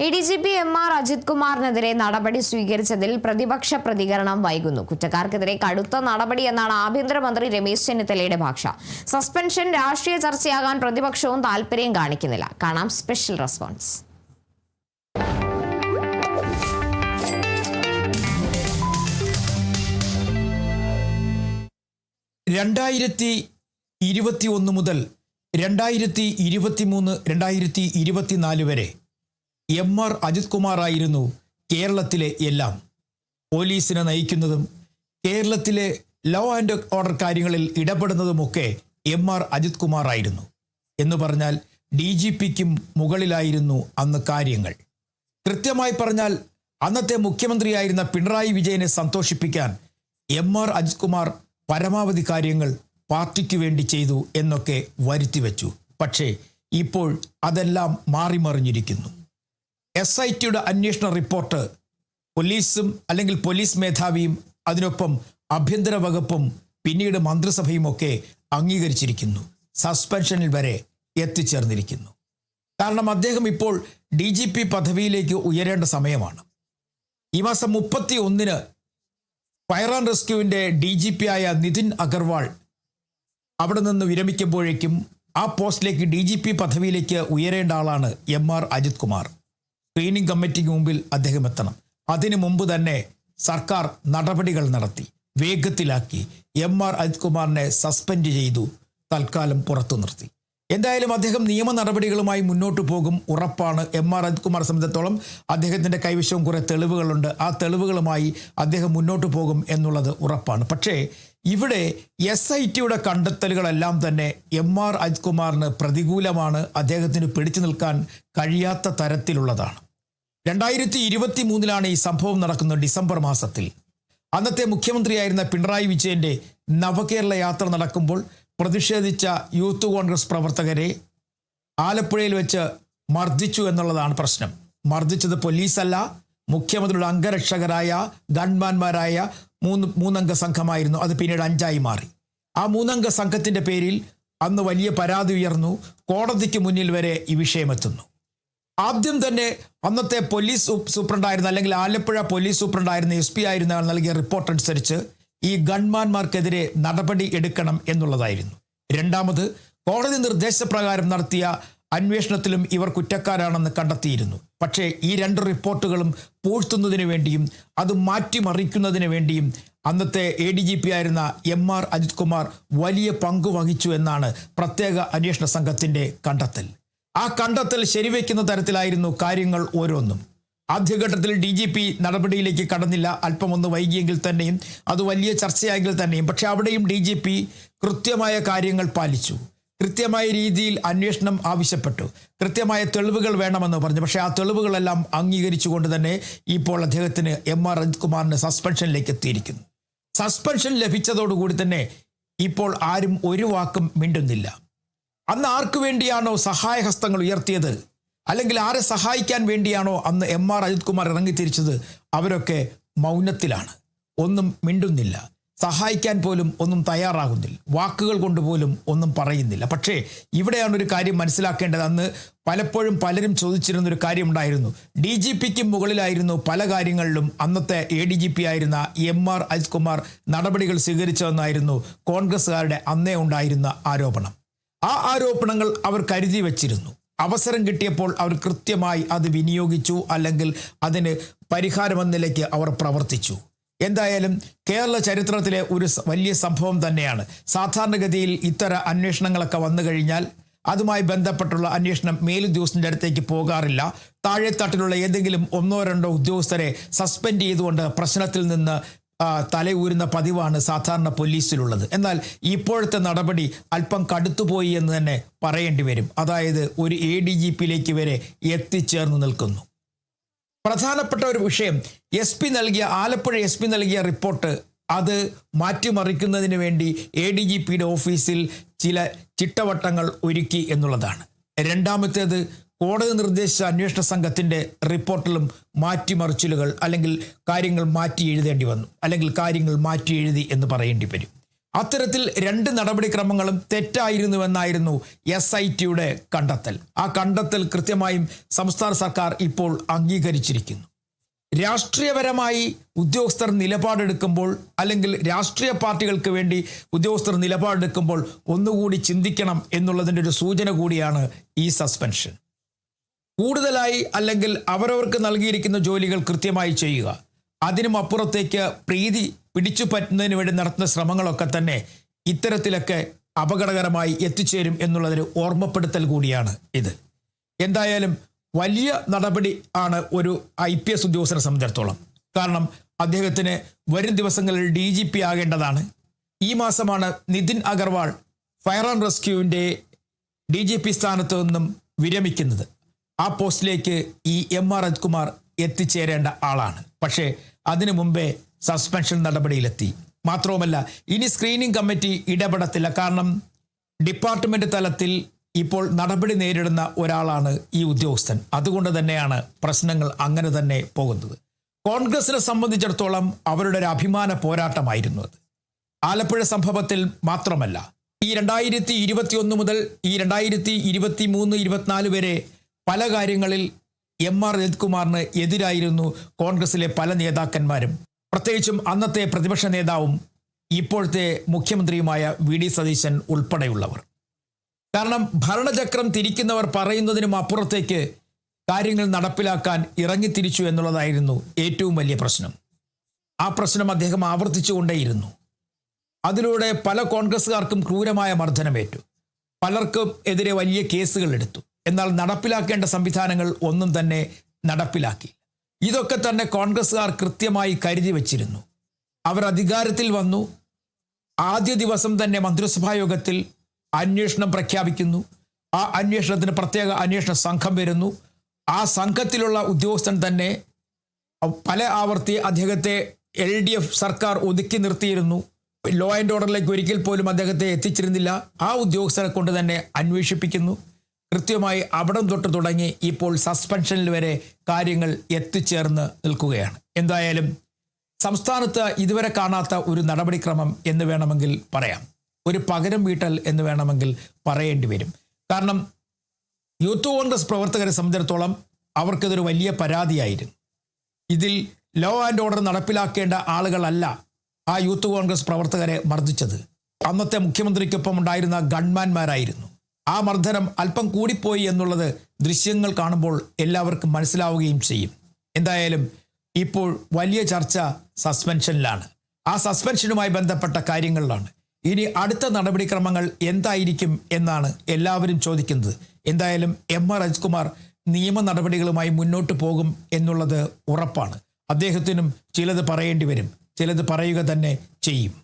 ADGP MR Ajith കുമാറിനെതിരെ നടപടി സ്വീകരിച്ചതിൽ പ്രതിപക്ഷ പ്രതികരണം വൈകുന്നു. കുറ്റക്കാർക്കെതിരെ കടുത്ത നടപടി എന്നാണ് ആഭ്യന്തരമന്ത്രി രമേശ് ചെന്നിത്തലയുടെ ഭാഷ. സസ്പെൻഷൻ രാഷ്ട്രീയ ചർച്ചയാകാൻ പ്രതിപക്ഷവും താൽപര്യം കാണിക്കുന്നില്ല. കാണാം സ്പെഷ്യൽ റെസ്പോൺസ്. മുതൽ 2023, 2024 വരെ MR അജിത് കുമാറായിരുന്നു കേരളത്തിലെ എല്ലാം. പോലീസിനെ നയിക്കുന്നതും കേരളത്തിലെ ലോ ആൻഡ് ഓർഡർ കാര്യങ്ങളിൽ ഇടപെടുന്നതുമൊക്കെ MR അജിത് കുമാറായിരുന്നു. എന്ന് പറഞ്ഞാൽ DGPക്കും മുകളിലായിരുന്നു അന്ന് കാര്യങ്ങൾ. കൃത്യമായി പറഞ്ഞാൽ അന്നത്തെ മുഖ്യമന്ത്രിയായിരുന്ന പിണറായി വിജയനെ സന്തോഷിപ്പിക്കാൻ MR അജിത് കുമാർ പരമാവധി കാര്യങ്ങൾ പാർട്ടിക്ക് വേണ്ടി ചെയ്തു എന്നൊക്കെ വരുത്തിവെച്ചു. പക്ഷേ ഇപ്പോൾ അതെല്ലാം മാറിമറിഞ്ഞിരിക്കുന്നു. SITയുടെ അന്വേഷണ റിപ്പോർട്ട് പോലീസും അല്ലെങ്കിൽ പോലീസ് മേധാവിയും അതിനൊപ്പം ആഭ്യന്തര വകുപ്പും പിന്നീട് മന്ത്രിസഭയും ഒക്കെ അംഗീകരിച്ചിരിക്കുന്നു. സസ്പെൻഷനിൽ വരെ എത്തിച്ചേർന്നിരിക്കുന്നു. കാരണം അദ്ദേഹം ഇപ്പോൾ DGP പദവിയിലേക്ക് ഉയരേണ്ട സമയമാണ്. ഈ മാസം 31 ഫയർ ആൻഡ് റെസ്ക്യൂവിൻ്റെ DGP ആയ നിതിൻ അഗർവാൾ അവിടെ നിന്ന് വിരമിക്കുമ്പോഴേക്കും ആ പോസ്റ്റിലേക്ക് DGP പദവിയിലേക്ക് ഉയരേണ്ട ആളാണ് MR അജിത് കുമാർ. സ്ക്രീനിംഗ് കമ്മിറ്റിക്ക് മുമ്പിൽ അദ്ദേഹം എത്തണം. അതിനു മുമ്പ് തന്നെ സർക്കാർ നടപടികൾ നടത്തി വേഗത്തിലാക്കി MR അജിത് കുമാറിനെ സസ്പെൻഡ് ചെയ്തു, തൽക്കാലം പുറത്തു നിർത്തി. എന്തായാലും അദ്ദേഹം നിയമ നടപടികളുമായി മുന്നോട്ട് പോകും, ഉറപ്പാണ്. MR അജിത് കുമാർ സംബന്ധിച്ചിടത്തോളം അദ്ദേഹത്തിൻ്റെ കൈവശവും കുറേ തെളിവുകളുണ്ട്. ആ തെളിവുകളുമായി അദ്ദേഹം മുന്നോട്ട് പോകും എന്നുള്ളത് ഉറപ്പാണ്. പക്ഷേ ഇവിടെ SITയുടെ കണ്ടെത്തലുകളെല്ലാം തന്നെ MR അജിത് കുമാറിന് പ്രതികൂലമാണ്. അദ്ദേഹത്തിന് പിടിച്ചു നിൽക്കാൻ കഴിയാത്ത തരത്തിലുള്ളതാണ്. 2023 ഈ സംഭവം നടക്കുന്നത്. ഡിസംബർ മാസത്തിൽ അന്നത്തെ മുഖ്യമന്ത്രിയായിരുന്ന പിണറായി വിജയൻ്റെ നവകേരള യാത്ര നടക്കുമ്പോൾ പ്രതിഷേധിച്ച യൂത്ത് കോൺഗ്രസ് പ്രവർത്തകരെ ആലപ്പുഴയിൽ വെച്ച് മർദ്ദിച്ചു എന്നുള്ളതാണ് പ്രശ്നം. മർദ്ദിച്ചത് പോലീസല്ല, മുഖ്യമന്ത്രിയുടെ അംഗരക്ഷകരായ ഗൺമാന്മാരായ മൂന്നംഗ സംഘമായിരുന്നു. അത് പിന്നീട് 5 മാറി. ആ 3 അംഗ സംഘത്തിൻ്റെ പേരിൽ അന്ന് വലിയ പരാതി ഉയർന്നു. കോടതിക്ക് മുന്നിൽ വരെ ഈ വിഷയമെത്തുന്നു. ആദ്യം തന്നെ അന്നത്തെ പോലീസ് സൂപ്രണ്ടായിരുന്ന അല്ലെങ്കിൽ ആലപ്പുഴ പോലീസ് സൂപ്രണ്ടായിരുന്ന SP ആയിരുന്ന നൽകിയ റിപ്പോർട്ട് അനുസരിച്ച് ഈ ഗൺമാന്മാർക്കെതിരെ നടപടി എടുക്കണം എന്നുള്ളതായിരുന്നു. രണ്ടാമത് കോടതി നിർദ്ദേശപ്രകാരം നടത്തിയ അന്വേഷണത്തിലും ഇവർ കുറ്റക്കാരാണെന്ന് കണ്ടെത്തിയിരുന്നു. പക്ഷേ ഈ 2 റിപ്പോർട്ടുകളും പൂഴ്ത്തുന്നതിന് വേണ്ടിയും അത് മാറ്റിമറിക്കുന്നതിന് വേണ്ടിയും അന്നത്തെ ADGP ആയിരുന്ന MR അജിത് കുമാർ വലിയ പങ്ക് വഹിച്ചു എന്നാണ് പ്രത്യേക അന്വേഷണ സംഘത്തിൻ്റെ കണ്ടെത്തൽ. ആ കണ്ടെത്തൽ ശരിവെക്കുന്ന തരത്തിലായിരുന്നു കാര്യങ്ങൾ ഓരോന്നും. ആദ്യഘട്ടത്തിൽ DGP നടപടിയിലേക്ക് കടന്നില്ല, അല്പമൊന്ന് വൈകിയെങ്കിൽ തന്നെയും, അത് വലിയ ചർച്ചയായെങ്കിൽ തന്നെയും. പക്ഷെ അവിടെയും DGP കൃത്യമായ കാര്യങ്ങൾ പാലിച്ചു, കൃത്യമായ രീതിയിൽ അന്വേഷണം ആവശ്യപ്പെട്ടു, കൃത്യമായ തെളിവുകൾ വേണമെന്ന് പറഞ്ഞു. പക്ഷേ ആ തെളിവുകളെല്ലാം അംഗീകരിച്ചുകൊണ്ട് തന്നെ ഇപ്പോൾ അദ്ദേഹത്തിന് MR അജിത് കുമാറിന് സസ്പെൻഷനിലേക്ക് എത്തിയിരിക്കുന്നു. സസ്പെൻഷൻ ലഭിച്ചതോടുകൂടി തന്നെ ഇപ്പോൾ ആരും ഒരു വാക്കും മിണ്ടുന്നില്ല. അന്ന് ആർക്കു വേണ്ടിയാണോ സഹായഹസ്തങ്ങൾ ഉയർത്തിയത്, അല്ലെങ്കിൽ ആരെ സഹായിക്കാൻ വേണ്ടിയാണോ അന്ന് MR അജിത് കുമാർ ഇറങ്ങിത്തിരിച്ചത്, അവരൊക്കെ മൗനത്തിലാണ്, ഒന്നും മിണ്ടുന്നില്ല, സഹായിക്കാൻ പോലും ഒന്നും തയ്യാറാകുന്നില്ല, വാക്കുകൾ കൊണ്ടുപോലും ഒന്നും പറയുന്നില്ല. പക്ഷേ ഇവിടെയാണ് ഒരു കാര്യം മനസ്സിലാക്കേണ്ടത്. അന്ന് പലപ്പോഴും പലരും ചോദിച്ചിരുന്നൊരു കാര്യമുണ്ടായിരുന്നു. DGPക്ക് മുകളിലായിരുന്നു പല കാര്യങ്ങളിലും അന്നത്തെ ADGP ആയിരുന്ന MR അജിത് കുമാർ നടപടികൾ സ്വീകരിച്ചതെന്നായിരുന്നു കോൺഗ്രസ്സുകാരുടെ അന്നേ ഉണ്ടായിരുന്ന ആരോപണം. ആ ആരോപണങ്ങൾ അവർ കരുതി വച്ചിരുന്നു. അവസരം കിട്ടിയപ്പോൾ അവർ കൃത്യമായി അത് വിനിയോഗിച്ചു, അല്ലെങ്കിൽ അതിന് പരിഹാരമെന്ന നിലയ്ക്ക് അവർ പ്രവർത്തിച്ചു. എന്തായാലും കേരള ചരിത്രത്തിലെ ഒരു വലിയ സംഭവം തന്നെയാണ്. സാധാരണഗതിയിൽ ഇത്തരം അന്വേഷണങ്ങളൊക്കെ വന്നു കഴിഞ്ഞാൽ അതുമായി ബന്ധപ്പെട്ടുള്ള അന്വേഷണം മേലുദ്യോഗസ്ഥൻ്റെ അടുത്തേക്ക് പോകാറില്ല. താഴെത്തട്ടിലുള്ള ഏതെങ്കിലും 1-2 ഉദ്യോഗസ്ഥരെ സസ്പെൻഡ് ചെയ്തുകൊണ്ട് പ്രശ്നത്തിൽ നിന്ന് തലയൂരുന്ന പതിവാണ് സാധാരണ പോലീസിലുള്ളത്. എന്നാൽ ഇപ്പോഴത്തെ നടപടി അല്പം കടുത്തുപോയി എന്ന് തന്നെ പറയേണ്ടി വരും. അതായത് ഒരു ADGPയിലേക്ക് വരെ എത്തിച്ചേർന്ന് നിൽക്കുന്നു. പ്രധാനപ്പെട്ട ഒരു വിഷയം, ആലപ്പുഴ SP നൽകിയ റിപ്പോർട്ട് അത് മാറ്റിമറിക്കുന്നതിന് വേണ്ടി ADGPയുടെ ഓഫീസിൽ ചില ചിട്ടവട്ടങ്ങൾ ഒരുക്കി എന്നുള്ളതാണ്. രണ്ടാമത്തേത്, കോടതി നിർദ്ദേശിച്ച അന്വേഷണ സംഘത്തിൻ്റെ റിപ്പോർട്ടിലും മാറ്റിമറിച്ചിലുകൾ അല്ലെങ്കിൽ കാര്യങ്ങൾ മാറ്റി എഴുതേണ്ടി വന്നു, അല്ലെങ്കിൽ കാര്യങ്ങൾ മാറ്റി എഴുതി എന്ന് പറയേണ്ടി വരും. അത്തരത്തിൽ 2 നടപടിക്രമങ്ങളും തെറ്റായിരുന്നുവെന്നായിരുന്നു SITയുടെ കണ്ടെത്തൽ. ആ കണ്ടെത്തൽ കൃത്യമായും സംസ്ഥാന സർക്കാർ ഇപ്പോൾ അംഗീകരിച്ചിരിക്കുന്നു. രാഷ്ട്രീയപരമായി ഉദ്യോഗസ്ഥർ നിലപാടെടുക്കുമ്പോൾ അല്ലെങ്കിൽ രാഷ്ട്രീയ പാർട്ടികൾക്ക് വേണ്ടി ഉദ്യോഗസ്ഥർ നിലപാടെടുക്കുമ്പോൾ ഒന്നുകൂടി ചിന്തിക്കണം എന്നുള്ളതിൻ്റെ ഒരു സൂചന കൂടിയാണ് ഈ സസ്പെൻഷൻ. കൂടുതലായി അല്ലെങ്കിൽ അവരവർക്ക് നൽകിയിരിക്കുന്ന ജോലികൾ കൃത്യമായി ചെയ്യുക, അതിനും അപ്പുറത്തേക്ക് പ്രീതി പിടിച്ചു പറ്റുന്നതിന് വേണ്ടി നടത്തുന്ന ശ്രമങ്ങളൊക്കെ തന്നെ ഇത്തരത്തിലൊക്കെ അപകടകരമായി എത്തിച്ചേരും എന്നുള്ളതൊരു ഓർമ്മപ്പെടുത്തൽ കൂടിയാണ് ഇത്. എന്തായാലും വലിയ നടപടി ആണ് ഒരു IPS ഉദ്യോഗസ്ഥരെ സംബന്ധിച്ചിടത്തോളം. കാരണം അദ്ദേഹത്തിന് വരും ദിവസങ്ങളിൽ DGP ആകേണ്ടതാണ്. ഈ മാസമാണ് നിതിൻ അഗർവാൾ ഫയർ ആൻഡ് റെസ്ക്യൂവിൻ്റെ DGP സ്ഥാനത്ത് നിന്നും വിരമിക്കുന്നത്. ആ പോസ്റ്റിലേക്ക് ഈ MR അജിത്കുമാർ എത്തിച്ചേരേണ്ട ആളാണ്. പക്ഷേ അതിനു മുമ്പേ സസ്പെൻഷൻ നടപടിയിലെത്തി. മാത്രവുമല്ല, ഇനി സ്ക്രീനിംഗ് കമ്മിറ്റി ഇടപെടത്തില്ല. കാരണം ഡിപ്പാർട്ട്മെന്റ് തലത്തിൽ ഇപ്പോൾ നടപടി നേരിടുന്ന ഒരാളാണ് ഈ ഉദ്യോഗസ്ഥൻ. അതുകൊണ്ട് തന്നെയാണ് പ്രശ്നങ്ങൾ അങ്ങനെ തന്നെ പോകുന്നത്. കോൺഗ്രസിനെ സംബന്ധിച്ചിടത്തോളം അവരുടെ ഒരു അഭിമാന പോരാട്ടമായിരുന്നു അത്. ആലപ്പുഴ സംഭവത്തിൽ മാത്രമല്ല, ഈ 2021 മുതൽ ഈ 2023-24 വരെ പല കാര്യങ്ങളിൽ MR അജിത്കുമാറിന് എതിരായിരുന്നു കോൺഗ്രസിലെ പല നേതാക്കന്മാരും. പ്രത്യേകിച്ചും അന്നത്തെ പ്രതിപക്ഷ നേതാവും ഇപ്പോഴത്തെ മുഖ്യമന്ത്രിയുമായ VD സതീശൻ ഉൾപ്പെടെയുള്ളവർ. കാരണം ഭരണചക്രം തിരിക്കുന്നവർ പറയുന്നതിനും അപ്പുറത്തേക്ക് കാര്യങ്ങൾ നടപ്പിലാക്കാൻ ഇറങ്ങിത്തിരിച്ചു എന്നുള്ളതായിരുന്നു ഏറ്റവും വലിയ പ്രശ്നം. ആ പ്രശ്നം അദ്ദേഹം ആവർത്തിച്ചുകൊണ്ടേയിരുന്നു. അതിലൂടെ പല കോൺഗ്രസ്സുകാർക്കും ക്രൂരമായ മർദ്ദനമേറ്റു. പലർക്കും എതിരെ വലിയ കേസുകൾ എടുത്തു. എന്നാൽ നടപ്പിലാക്കേണ്ട സംവിധാനങ്ങൾ ഒന്നും തന്നെ നടപ്പിലാക്കി. ഇതൊക്കെ തന്നെ കോൺഗ്രസ്സുകാർ കൃത്യമായി കരുതി വച്ചിരുന്നു. അവർ അധികാരത്തിൽ വന്നു. ആദ്യ ദിവസം തന്നെ മന്ത്രിസഭാ യോഗത്തിൽ അന്വേഷണം പ്രഖ്യാപിക്കുന്നു. ആ അന്വേഷണത്തിന് പ്രത്യേക അന്വേഷണ സംഘം വരുന്നു. ആ സംഘത്തിലുള്ള ഉദ്യോഗസ്ഥൻ തന്നെ പല ആവർത്തി അദ്ദേഹത്തെ LDF സർക്കാർ ഒതുക്കി നിർത്തിയിരുന്നു. ലോ ആൻഡ് ഓർഡറിലേക്ക് ഒരിക്കൽ പോലും അദ്ദേഹത്തെ എത്തിച്ചിരുന്നില്ല. ആ ഉദ്യോഗസ്ഥരെ കൊണ്ട് തന്നെ അന്വേഷിപ്പിക്കുന്നു. കൃത്യമായി അവിടം തൊട്ട് തുടങ്ങി ഇപ്പോൾ സസ്പെൻഷനിൽ വരെ കാര്യങ്ങൾ എത്തിച്ചേർന്ന് നിൽക്കുകയാണ്. എന്തായാലും സംസ്ഥാനത്ത് ഇതുവരെ കാണാത്ത ഒരു നടപടിക്രമം എന്ന് വേണമെങ്കിൽ പറയാം. ഒരു പകരം വീട്ടൽ എന്ന് വേണമെങ്കിൽ പറയേണ്ടി വരും. കാരണം യൂത്ത് കോൺഗ്രസ് പ്രവർത്തകരെ സംബന്ധിച്ചിടത്തോളം അവർക്കിതൊരു വലിയ പരാതിയായിരുന്നു. ഇതിൽ ലോ ആൻഡ് ഓർഡർ നടപ്പിലാക്കേണ്ട ആളുകളല്ല ആ യൂത്ത് കോൺഗ്രസ് പ്രവർത്തകരെ മർദ്ദിച്ചത്. അന്നത്തെ മുഖ്യമന്ത്രിക്കൊപ്പം ഉണ്ടായിരുന്ന ഗൺമാന്മാരായിരുന്നു. ആ മർദ്ദനം അല്പം കൂടിപ്പോയി എന്നുള്ളത് ദൃശ്യങ്ങൾ കാണുമ്പോൾ എല്ലാവർക്കും മനസ്സിലാവുകയും ചെയ്യും. എന്തായാലും ഇപ്പോൾ വലിയ ചർച്ച സസ്പെൻഷനിലാണ്. ആ സസ്പെൻഷനുമായി ബന്ധപ്പെട്ട കാര്യങ്ങളിലാണ്. ഇനി അടുത്ത നടപടിക്രമങ്ങൾ എന്തായിരിക്കും എന്നാണ് എല്ലാവരും ചോദിക്കുന്നത്. എന്തായാലും MR അജിത്കുമാർ നിയമ നടപടികളുമായി മുന്നോട്ട് പോകും എന്നുള്ളത് ഉറപ്പാണ്. അദ്ദേഹത്തിനും ചിലത് പറയേണ്ടി വരും, ചിലത് പറയുക തന്നെ ചെയ്യും.